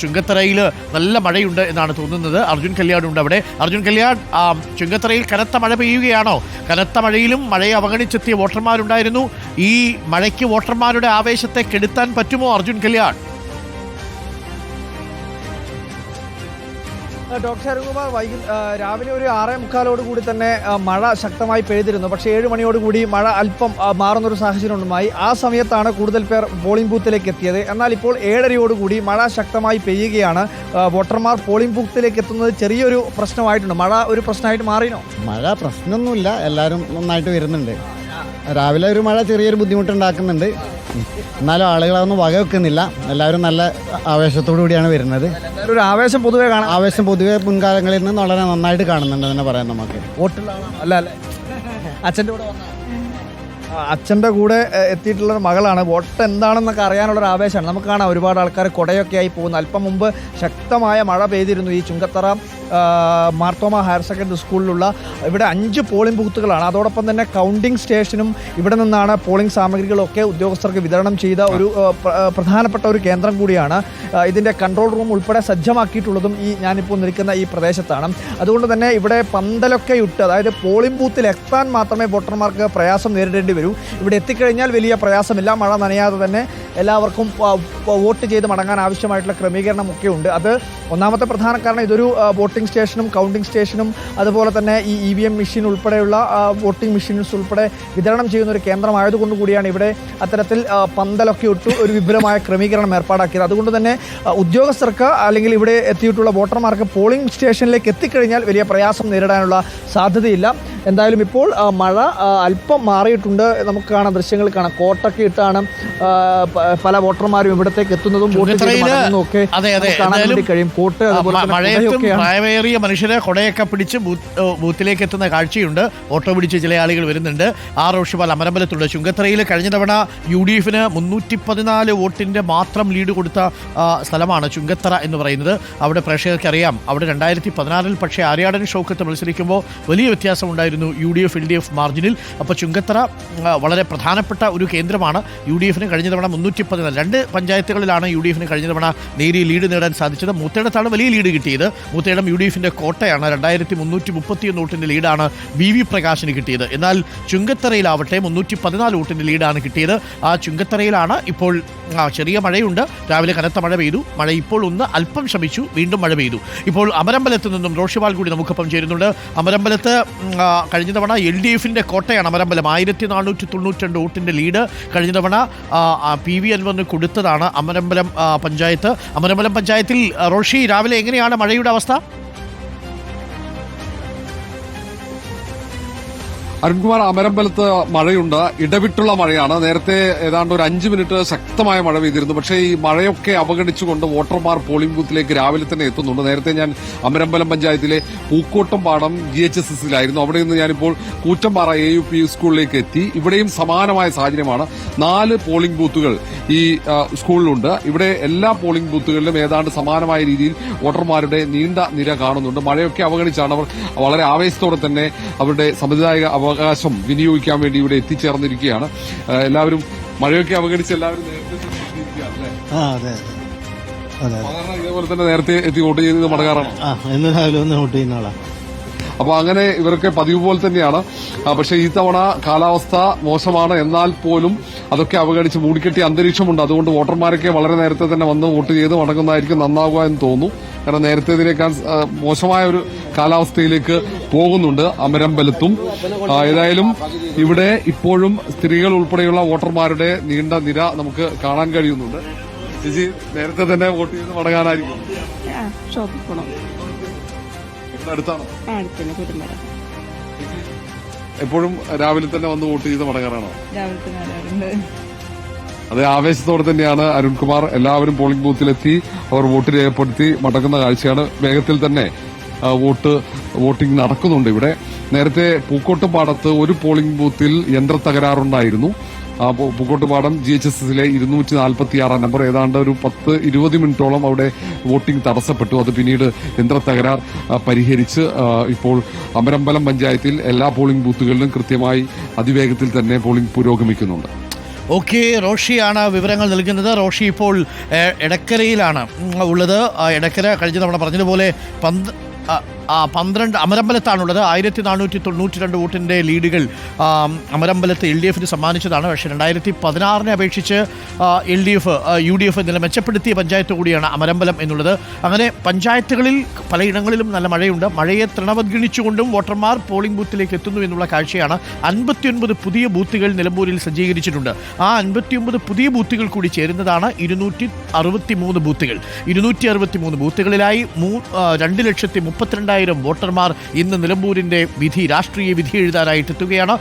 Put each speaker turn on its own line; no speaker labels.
ചുങ്കത്തറയിൽ നല്ല മഴയുണ്ട് എന്നാണ് തോന്നുന്നത്. അർജുൻ കല്യാണുണ്ട് അവിടെ. അർജുൻ കല്യാൺ, ചുങ്കത്തറയിൽ കനത്ത മഴ പെയ്യുകയാണോ? കനത്ത മഴയിലും മഴയെ അവഗണിച്ചെത്തിയ വോട്ടർമാരുണ്ടായിരുന്നു. ഈ മഴയ്ക്ക് വോട്ടർമാരുടെ ആവേശത്തെ കെടുത്താൻ പറ്റുമോ അർജുൻ കല്യാൺ?
ഡോക്ടർ അരുൺകുമാർ, രാവിലെ ഒരു 6:45 കൂടി തന്നെ മഴ ശക്തമായി പെയ്തിരുന്നു. പക്ഷേ 7 മണിയോടുകൂടി മഴ അല്പം മാറുന്നൊരു സാഹചര്യം ഉണ്ടായി. ആ സമയത്താണ് കൂടുതൽ പേർ പോളിംഗ് ബൂത്തിലേക്ക് എത്തിയത്. എന്നാൽ ഇപ്പോൾ 7:30 മഴ ശക്തമായി പെയ്യുകയാണ്. വോട്ടർമാർ പോളിംഗ് ബൂത്തിലേക്ക് എത്തുന്നത് ചെറിയൊരു പ്രശ്നമായിട്ടുണ്ട്. മഴ ഒരു പ്രശ്നമായിട്ട് മാറിയോ?
മഴ പ്രശ്നമൊന്നുമില്ല, എല്ലാവരും നന്നായിട്ട് വരുന്നുണ്ട്. രാവിലെ ഒരു മഴ ചെറിയൊരു ബുദ്ധിമുട്ടുണ്ടാക്കുന്നുണ്ട്, എന്നാലും ആളുകളൊന്നും വകവെക്കുന്നില്ല. എല്ലാവരും നല്ല ആവേശത്തോടു കൂടിയാണ് വരുന്നത്.
ഒരു ആവേശം പൊതുവെ കാണാം.
ആവേശം പൊതുവെ മുൻകാലങ്ങളിൽ നിന്ന് വളരെ നന്നായിട്ട് കാണുന്നുണ്ട് തന്നെ പറയാം. നമുക്ക്
വോട്ടുള്ള അല്ല അല്ലേ? അച്ഛൻ്റെ കൂടെ അച്ഛൻ്റെ കൂടെ എത്തിയിട്ടുള്ള മകളാണ്. വോട്ട് എന്താണെന്നൊക്കെ അറിയാനുള്ളൊരു ആവേശമാണ്. നമുക്ക് കാണാം ഒരുപാട് ആൾക്കാർ കുടയൊക്കെ ആയി പോകുന്നു. അല്പം മുമ്പ് ശക്തമായ മഴ പെയ്തിരുന്നു ഈ ചുങ്കത്തറ മാർത്തോമ ഹയർ സെക്കൻഡറി സ്കൂളിലുള്ള. ഇവിടെ 5 പോളിംഗ് ബൂത്തുകളാണ്. അതോടൊപ്പം തന്നെ കൗണ്ടിംഗ് സ്റ്റേഷനും ഇവിടെ നിന്നാണ് പോളിംഗ് സാമഗ്രികളൊക്കെ ഉദ്യോഗസ്ഥർക്ക് വിതരണം ചെയ്ത ഒരു പ്രധാനപ്പെട്ട ഒരു കേന്ദ്രം കൂടിയാണ്. ഇതിൻ്റെ കൺട്രോൾ റൂം ഉൾപ്പെടെ സജ്ജമാക്കിയിട്ടുള്ളതും ഞാനിപ്പോൾ നിൽക്കുന്ന ഈ പ്രദേശത്താണ്. അതുകൊണ്ട് തന്നെ ഇവിടെ പന്തലൊക്കെ ഇട്ട്, അതായത് പോളിംഗ് ബൂത്തിൽ എത്താൻ മാത്രമേ വോട്ടർമാർക്ക് പ്രയാസം നേരിടേണ്ടി വരൂ. ഇവിടെ എത്തിക്കഴിഞ്ഞാൽ വലിയ പ്രയാസമില്ല. മഴ നനയാതെ തന്നെ എല്ലാവർക്കും വോട്ട് ചെയ്ത് മടങ്ങാൻ ആവശ്യമായിട്ടുള്ള ക്രമീകരണമൊക്കെ ഉണ്ട്. അത് ഒന്നാമത്തെ പ്രധാന കാരണം ഇതൊരു വോട്ടിംഗ് സ്റ്റേഷനും കൗണ്ടിംഗ് സ്റ്റേഷനും അതുപോലെ തന്നെ ഈ EVM മെഷീൻ ഉൾപ്പെടെയുള്ള വോട്ടിംഗ് മെഷീൻസ് ഉൾപ്പെടെ വിതരണം ചെയ്യുന്ന ഒരു കേന്ദ്രമായതുകൊണ്ട് കൂടിയാണ് ഇവിടെ അത്തരത്തിൽ പന്തലൊക്കെ ഇട്ടു ഒരു വിപുലമായ ക്രമീകരണം ഏർപ്പാടാക്കിയത്. അതുകൊണ്ട് തന്നെ ഉദ്യോഗസ്ഥർക്ക് അല്ലെങ്കിൽ ഇവിടെ എത്തിയിട്ടുള്ള വോട്ടർമാർക്ക് പോളിംഗ് സ്റ്റേഷനിലേക്ക് എത്തിക്കഴിഞ്ഞാൽ വലിയ പ്രയാസം നേരിടാനുള്ള സാധ്യതയില്ല. എന്തായാലും ഇപ്പോൾ മഴ അല്പം മാറിയിട്ടുണ്ട്. നമുക്ക് കാണാം, ദൃശ്യങ്ങൾ കാണാം. കോട്ടൊക്കെ ഇട്ടാണ് പല വോട്ടർമാരും ഇവിടത്തേക്ക് എത്തുന്നതും വോട്ട് ചെയ്യുന്നതും ഒക്കെ കാണാൻ വേണ്ടി കഴിയും. കോട്ട്
പ്രായമേറിയ മനുഷ്യരെ കൊടയൊക്കെ പിടിച്ച് ബൂത്തിലേക്ക് എത്തുന്ന കാഴ്ചയുണ്ട്. ഓട്ടോ പിടിച്ച് ചില ആളുകൾ വരുന്നുണ്ട്. റോഷിപാൽ അമരമ്പലത്തുണ്ട്. ചുങ്കത്തറയിൽ കഴിഞ്ഞ തവണ UDF 314 വോട്ടിന്റെ മാത്രം ലീഡ് കൊടുത്ത സ്ഥലമാണ് ചുങ്കത്തറ എന്ന് പറയുന്നത്. അവിടെ പ്രേക്ഷകർക്ക് അറിയാം, അവിടെ 2014 പക്ഷേ ആര്യാടൻ ഷൗക്കത്ത് മത്സരിക്കുമ്പോൾ വലിയ വ്യത്യാസം ഉണ്ടായിരുന്നു UDF LDF മാർജിനിൽ. അപ്പോൾ ചുങ്കത്തറ വളരെ പ്രധാനപ്പെട്ട ഒരു കേന്ദ്രമാണ്. UDF കഴിഞ്ഞ തവണ 314 2 പഞ്ചായത്തുകളിലാണ് UDF കഴിഞ്ഞ തവണ നേരിയ ലീഡ് നേടാൻ സാധിച്ചത്. മൂത്തേടത്താണ് വലിയ ലീഡ് കിട്ടിയത്. മൂത്തേടം UDF കോട്ടയാണ്. 2331 വോട്ടിന്റെ ലീഡാണ് VV പ്രകാശിന് കിട്ടിയത്. എന്നാൽ ചുങ്കത്തറയിലാവട്ടെ 314 വോട്ടിന്റെ ലീഡാണ് കിട്ടിയത്. ആ ചുങ്കത്തറയിലാണ് ഇപ്പോൾ ചെറിയ മഴയുണ്ട്. രാവിലെ കനത്ത മഴ പെയ്തു. മഴ ഇപ്പോൾ ഒന്ന് അല്പം ശമിച്ചു, വീണ്ടും മഴ പെയ്തു. ഇപ്പോൾ അമരമ്പലത്ത് നിന്നും റോഷിപാൽ കൂടി നമുക്കൊപ്പം ചേരുന്നുണ്ട്. അമരമ്പലത്ത് കഴിഞ്ഞ തവണ LDF കോട്ടയാണ് അമരമ്പലം. 1492 വോട്ടിന്റെ ലീഡ് കഴിഞ്ഞ തവണ PV അൻവറിന് കൊടുത്തതാണ് അമരമ്പലം പഞ്ചായത്ത്. അമരമ്പലം പഞ്ചായത്തിൽ റോഷി, രാവിലെ എങ്ങനെയാണ് മഴയുടെ അവസ്ഥ?
അരുൺകുമാർ, അമരമ്പലത്ത് മഴയുണ്ട്. ഇടവിട്ടുള്ള മഴയാണ്. നേരത്തെ ഏതാണ്ട് ഒരു 5 മിനിറ്റ് ശക്തമായ മഴ പെയ്തിരുന്നു. പക്ഷേ ഈ മഴയൊക്കെ അവഗണിച്ചുകൊണ്ട് വോട്ടർമാർ പോളിംഗ് ബൂത്തിലേക്ക് രാവിലെ തന്നെ എത്തുന്നുണ്ട്. നേരത്തെ ഞാൻ അമരമ്പലം പഞ്ചായത്തിലെ പൂക്കോട്ടം പാടം GHSSലായിരുന്നു. അവിടെ നിന്ന് ഞാനിപ്പോൾ കൂറ്റമ്പാറ AUP സ്കൂളിലേക്ക് എത്തി. ഇവിടെയും സമാനമായ സാഹചര്യമാണ്. 4 പോളിംഗ് ബൂത്തുകൾ ഈ സ്കൂളിലുണ്ട്. ഇവിടെ എല്ലാ പോളിംഗ് ബൂത്തുകളിലും ഏതാണ്ട് സമാനമായ രീതിയിൽ വോട്ടർമാരുടെ നീണ്ട നിര കാണുന്നുണ്ട്. മഴയൊക്കെ അവഗണിച്ചാണ് അവർ വളരെ ആവേശത്തോടെ തന്നെ അവരുടെ സമുദായിക അവകാശം വിനിയോഗിക്കാൻ വേണ്ടി ഇവിടെ എത്തിച്ചേർന്നിരിക്കുകയാണ്. എല്ലാവരും മഴയൊക്കെ അവഗണിച്ച് എല്ലാവരും നേരത്തെ ഇതേപോലെ തന്നെ നേരത്തെ എത്തി വോട്ട് ചെയ്ത് മടങ്ങാറാണ്. അപ്പൊ അങ്ങനെ ഇവരൊക്കെ പതിവ് പോലെ തന്നെയാണ്. പക്ഷെ ഈ തവണ കാലാവസ്ഥ മോശമാണ്. എന്നാൽ പോലും അതൊക്കെ അവഗണിച്ച് മൂടിക്കെട്ടിയ അന്തരീക്ഷമുണ്ട്. അതുകൊണ്ട് വോട്ടർമാരൊക്കെ വളരെ നേരത്തെ തന്നെ വന്ന് വോട്ട് ചെയ്ത് മടങ്ങുന്നതായിരിക്കും നന്നാവുക എന്ന് തോന്നുന്നു. കാരണം നേരത്തെ ഇതിനേക്കാൾ മോശമായ ഒരു കാലാവസ്ഥയിലേക്ക് പോകുന്നുണ്ട് അമരമ്പലത്തും. ഏതായാലും ഇവിടെ ഇപ്പോഴും സ്ത്രീകൾ ഉൾപ്പെടെയുള്ള വോട്ടർമാരുടെ നീണ്ട നിര നമുക്ക് കാണാൻ കഴിയുന്നുണ്ട്. ചേച്ചി, നേരത്തെ തന്നെ വോട്ട് ചെയ്ത് മടങ്ങാനായിരിക്കും? അടുത്താണ് എപ്പോഴും രാവിലെ തന്നെ വന്ന് വോട്ട് ചെയ്ത് മടങ്ങാറാണോ? അതേ ആവേശത്തോടെ തന്നെയാണ് അരുൺകുമാർ. എല്ലാവരും പോളിംഗ് ബൂത്തിലെത്തി അവർ വോട്ട് രേഖപ്പെടുത്തി മടങ്ങുന്ന കാഴ്ചയാണ്. വേഗത്തിൽ തന്നെ വോട്ടിംഗ് നടക്കുന്നുണ്ട് ഇവിടെ. നേരത്തെ പൂക്കോട്ടുപാടത്ത് ഒരു പോളിംഗ് ബൂത്തിൽ യന്ത്ര തകരാറുണ്ടായിരുന്നു. പൂക്കോട്ടുപാടം GHSSലെ 246 നമ്പർ ഏതാണ്ട് ഒരു 10-20 മിനിറ്റോളം അവിടെ വോട്ടിംഗ് തടസ്സപ്പെട്ടു. അത് പിന്നീട് യന്ത്ര തകരാർ പരിഹരിച്ച് ഇപ്പോൾ അമരമ്പലം പഞ്ചായത്തിൽ എല്ലാ പോളിംഗ് ബൂത്തുകളിലും കൃത്യമായി അതിവേഗത്തിൽ തന്നെ പോളിംഗ് പുരോഗമിക്കുന്നുണ്ട്.
ഓക്കെ, റോഷിയാണ് വിവരങ്ങൾ നൽകുന്നത്. റോഷി ഇപ്പോൾ എടക്കരയിലാണ് ഉള്ളത്. എടക്കര കഴിഞ്ഞ തവണ പറഞ്ഞതുപോലെ 12 അമരമ്പലത്താണുള്ളത്. 1492 വോട്ടിൻ്റെ ലീഡുകൾ അമരമ്പലത്ത് LDF സമ്മാനിച്ചതാണ്. പക്ഷേ 2016 അപേക്ഷിച്ച് UDF നില മെച്ചപ്പെടുത്തിയ പഞ്ചായത്ത് കൂടിയാണ് അമരമ്പലം എന്നുള്ളത്. അങ്ങനെ പഞ്ചായത്തുകളിൽ പലയിടങ്ങളിലും നല്ല മഴയുണ്ട്. മഴയെ തൃണവത്ഗണിച്ചുകൊണ്ടും വോട്ടർമാർ പോളിംഗ് ബൂത്തിലേക്ക് എത്തുന്നു എന്നുള്ള കാഴ്ചയാണ്. 59 പുതിയ ബൂത്തുകൾ നിലമ്പൂരിൽ സജ്ജീകരിച്ചിട്ടുണ്ട്. ആ 59 പുതിയ ബൂത്തുകൾ കൂടി ചേരുന്നതാണ് 263 ബൂത്തുകൾ. 263 ബൂത്തുകളിലായി 2,32,000 വോട്ടർമാർ ഇന്ന് നിലമ്പൂരിന്റെ രാഷ്ട്രീയ വിധി എഴുതാനായിട്ട് എത്തുകയാണ്.